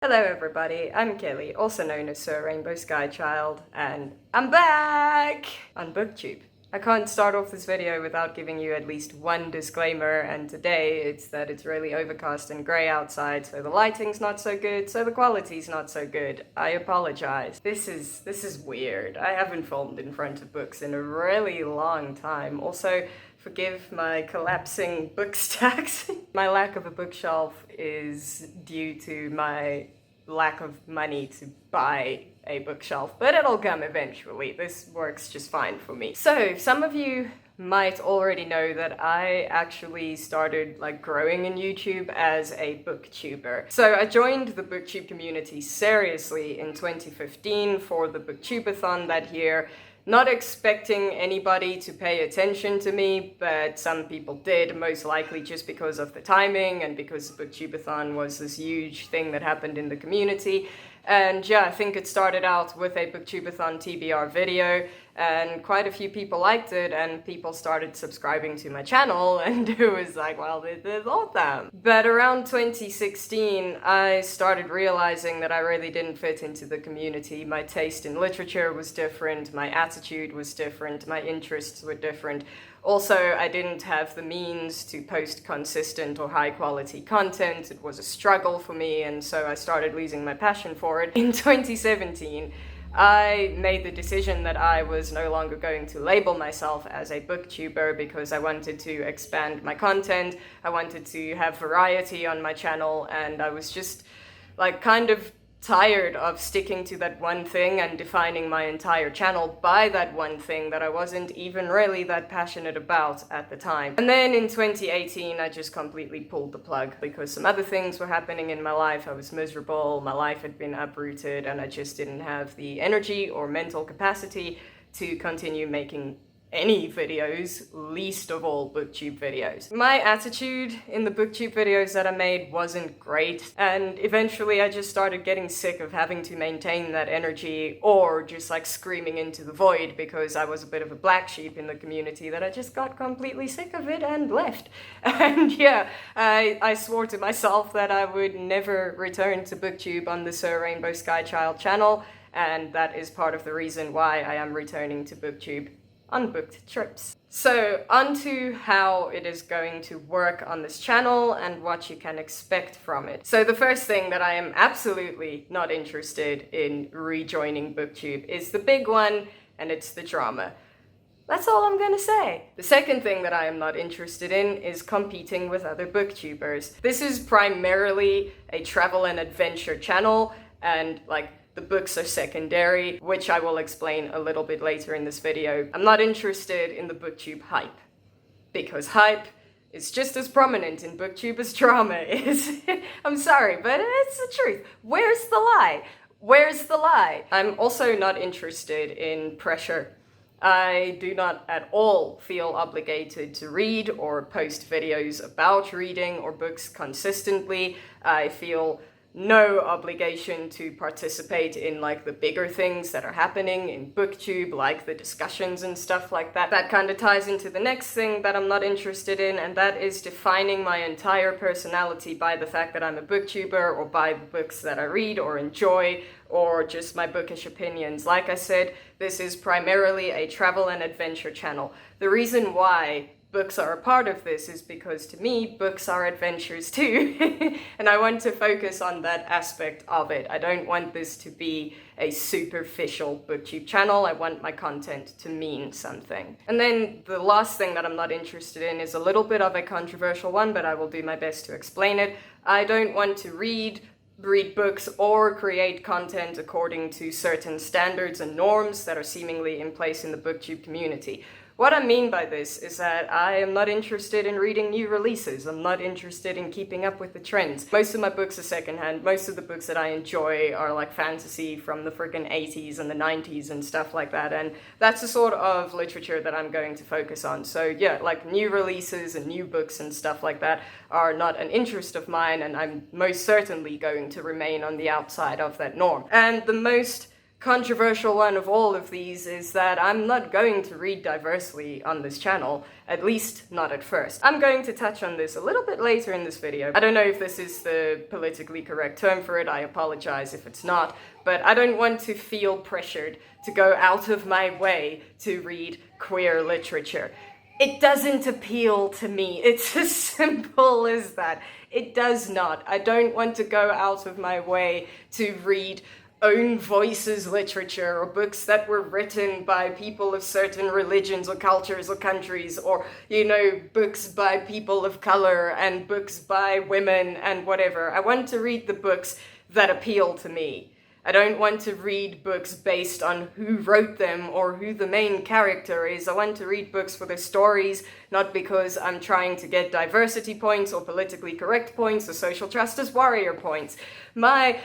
Hello everybody, I'm Kelly, also known as Sir Rainbow Sky Child, and I'm back on Booktube. I can't start off this video without giving you at least one disclaimer, and today it's that it's really overcast and grey outside, so the lighting's not so good, so the quality's not so good. I apologize. This is weird. I haven't filmed in front of books in a really long time. Also, forgive my collapsing book stacks. My lack of a bookshelf is due to my lack of money to buy a bookshelf, but it'll come eventually. This works just fine for me. So, some of you might already know that I actually started growing in YouTube as a booktuber. So I joined the booktube community seriously in 2015 for the booktubeathon that year. Not expecting anybody to pay attention to me, but some people did, most likely just because of the timing and because the Booktubeathon was this huge thing that happened in the community. And yeah, I think it started out with a Booktubeathon TBR video, and quite a few people liked it, and people started subscribing to my channel, and it was like, well, this is awesome. But around 2016, I started realizing that I really didn't fit into the community. My taste in literature was different, my attitude was different, my interests were different. Also, I didn't have the means to post consistent or high quality content. It was a struggle for me, and so I started losing my passion for it. In 2017, I made the decision that I was no longer going to label myself as a booktuber because I wanted to expand my content, I wanted to have variety on my channel, and I was just kind of tired of sticking to that one thing and defining my entire channel by that one thing that I wasn't even really that passionate about at the time. And then in 2018, I just completely pulled the plug because some other things were happening in my life. I was miserable, my life had been uprooted, and I just didn't have the energy or mental capacity to continue making any videos, least of all booktube videos. My attitude in the booktube videos that I made wasn't great, and eventually I just started getting sick of having to maintain that energy or just screaming into the void because I was a bit of a black sheep in the community that I just got completely sick of it and left. And yeah, I swore to myself that I would never return to booktube on the Sir Rainbow Sky Child channel, and that is part of the reason why I am returning to booktube on booked trips. So, onto how it is going to work on this channel and what you can expect from it. So the first thing that I am absolutely not interested in rejoining booktube is the big one, and it's the drama. That's all I'm gonna say. The second thing that I am not interested in is competing with other booktubers. This is primarily a travel and adventure channel, and the books are secondary, which I will explain a little bit later in this video. I'm not interested in the booktube hype, because hype is just as prominent in booktube as drama is. I'm sorry, but it's the truth. Where's the lie? Where's the lie? I'm also not interested in pressure. I do not at all feel obligated to read or post videos about reading or books consistently. I feel no obligation to participate in the bigger things that are happening in booktube, like the discussions and stuff like that. That kind of ties into the next thing that I'm not interested in, and that is defining my entire personality by the fact that I'm a booktuber or by the books that I read or enjoy or just my bookish opinions. Like I said, this is primarily a travel and adventure channel. The reason why books are a part of this is because to me, books are adventures too. And I want to focus on that aspect of it. I don't want this to be a superficial booktube channel. I want my content to mean something. And then the last thing that I'm not interested in is a little bit of a controversial one, but I will do my best to explain it. I don't want to read books or create content according to certain standards and norms that are seemingly in place in the booktube community. What I mean by this is that I am not interested in reading new releases. I'm not interested in keeping up with the trends. Most of my books are secondhand. Most of the books that I enjoy are fantasy from the friggin' 80s and the 90s and stuff like that. And that's the sort of literature that I'm going to focus on. So yeah, new releases and new books and stuff like that are not an interest of mine, and I'm most certainly going to remain on the outside of that norm. And the most controversial one of all of these is that I'm not going to read diversely on this channel, at least not at first. I'm going to touch on this a little bit later in this video. I don't know if this is the politically correct term for it, I apologize if it's not, but I don't want to feel pressured to go out of my way to read queer literature. It doesn't appeal to me. It's as simple as that. It does not. I don't want to go out of my way to read own voices literature or books that were written by people of certain religions or cultures or countries, or, you know, books by people of color and books by women and whatever. I want to read the books that appeal to me. I don't want to read books based on who wrote them or who the main character is. I want to read books for their stories, not because I'm trying to get diversity points or politically correct points or social justice warrior points. My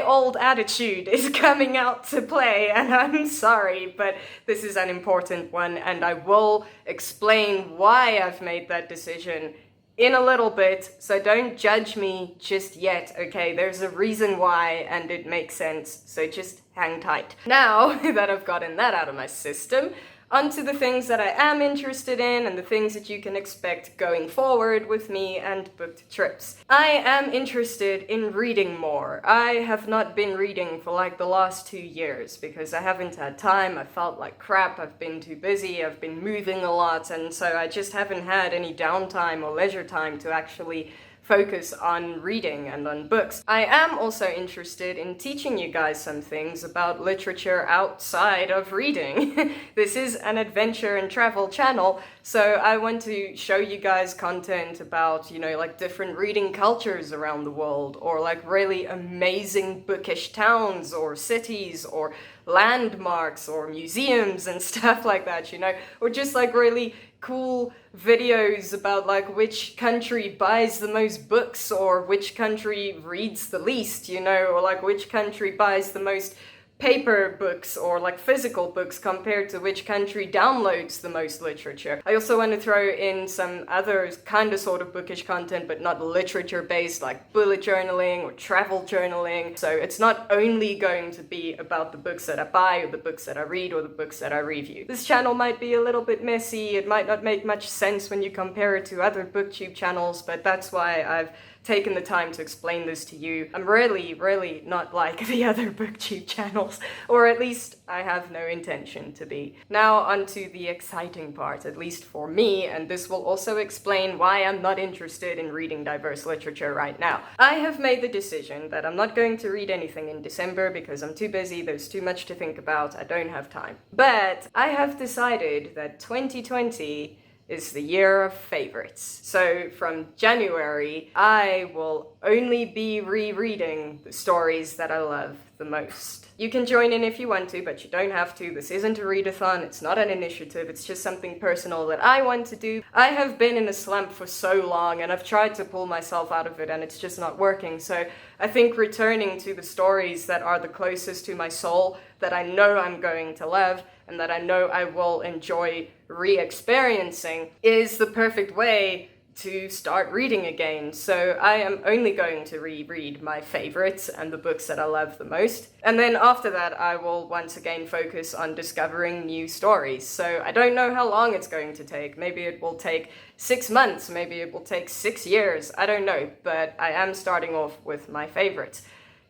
old attitude is coming out to play, and I'm sorry, but this is an important one, and I will explain why I've made that decision in a little bit, so don't judge me just yet, okay? There's a reason why, and it makes sense, so just hang tight. Now that I've gotten that out of my system, onto the things that I am interested in and the things that you can expect going forward with me and booked trips. I am interested in reading more. I have not been reading for like the last 2 years because I haven't had time. I felt like crap. I've been too busy. I've been moving a lot, and so I just haven't had any downtime or leisure time to actually focus on reading and on books. I am also interested in teaching you guys some things about literature outside of reading. This is an adventure and travel channel, so I want to show you guys content about, you know, like different reading cultures around the world, or like really amazing bookish towns or cities or landmarks or museums and stuff like that, you know, or just like really cool videos about like which country buys the most books or which country reads the least, you know, or like which country buys the most paper books or like physical books compared to which country downloads the most literature. I also want to throw in some other kind of sort of bookish content, but not literature based, like bullet journaling or travel journaling. So it's not only going to be about the books that I buy or the books that I read or the books that I review. This channel might be a little bit messy. It might not make much sense when you compare it to other booktube channels, but that's why I've taken the time to explain this to you. I'm really not like the other booktube channels, or at least I have no intention to be. Now onto the exciting part, at least for me, and this will also explain why I'm not interested in reading diverse literature right now. I have made the decision that I'm not going to read anything in December because I'm too busy, there's too much to think about, I don't have time. But I have decided that 2020 is the year of favorites. So from January, I will only be rereading the stories that I love the most. You can join in if you want to, but you don't have to. This isn't a readathon, it's not an initiative, it's just something personal that I want to do. I have been in a slump for so long, and I've tried to pull myself out of it, and it's just not working. So I think returning to the stories that are the closest to my soul, that I know I'm going to love, and that I know I will enjoy re-experiencing, is the perfect way to start reading again. So I am only going to reread my favorites and the books that I love the most. And then after that, I will once again focus on discovering new stories. So I don't know how long it's going to take. Maybe it will take 6 months, maybe it will take 6 years, I don't know. But I am starting off with my favorites.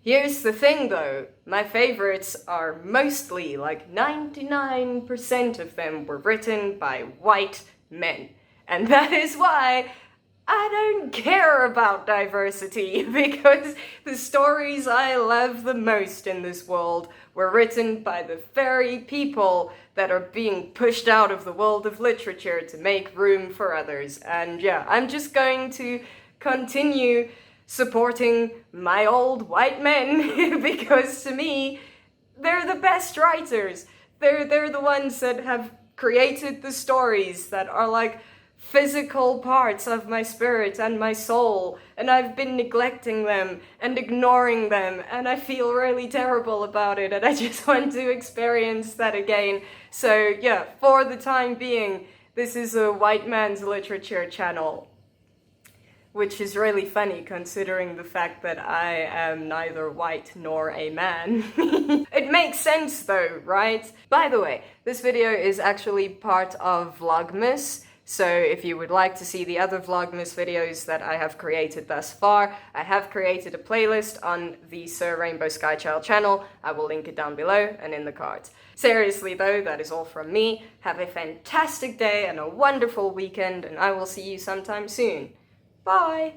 Here's the thing though, my favorites are mostly, like 99% of them were written by white men. And that is why I don't care about diversity, because the stories I love the most in this world were written by the very people that are being pushed out of the world of literature to make room for others. And yeah, I'm just going to continue supporting my old white men because to me, they're the best writers. They're the ones that have created the stories that are like physical parts of my spirit and my soul, and I've been neglecting them and ignoring them, and I feel really terrible about it, and I just want to experience that again. So yeah, for the time being, this is a white man's literature channel. which is really funny considering the fact that I am neither white nor a man. It makes sense though, right? By the way, this video is actually part of Vlogmas, so if you would like to see the other Vlogmas videos that I have created thus far, I have created a playlist on the Sir Rainbow Skychild channel. I will link it down below and in the cards. Seriously though, that is all from me. Have a fantastic day and a wonderful weekend, and I will see you sometime soon. Bye!